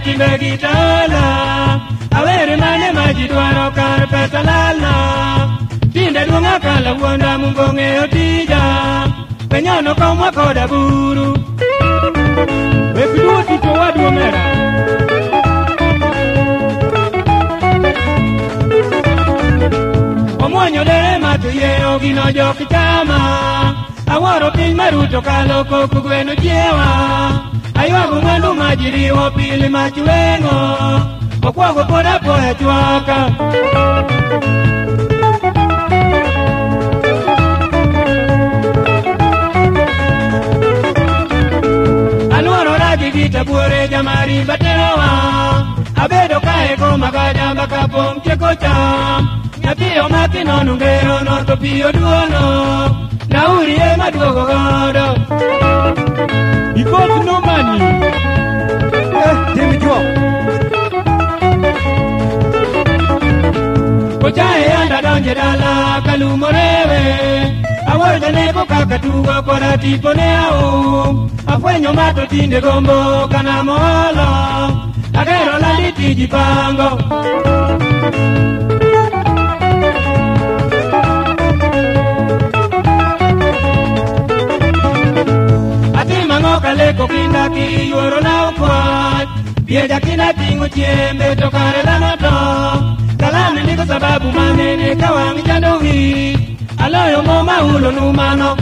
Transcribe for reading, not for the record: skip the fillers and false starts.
timbe gitala awere mane majidwaro kar pesa lalna tinde duonga kala wuonda mungonge otija penyono komwa koda buru wepiduo tito waduo mera omwonyo dere matuyeo gino jokichama aworo piny maruto kalo koko gweno jiewa aywago mwandu majiriwo pili machwengo okwago pod apoya chwaka aluorora gi gita buore jamari baterowa abedo kaeko magajamba kapom tieko cham nyapiyo makinonu ngero no to piyo duono nauri ema duogo godo Ikot no money. Timmy Joe. Kochae anda donje dala kalumorewe awolga neko kakatuwa kora tipo neau afwenyo mato tinde gombo kana molo agero landi tiji pango Kaleko kinda ki yuoro na ukwat Pieja kina tingu chiembe tokare lano to Kalame niko sababu manene kawangi chandowi Aloyo moma ulo numano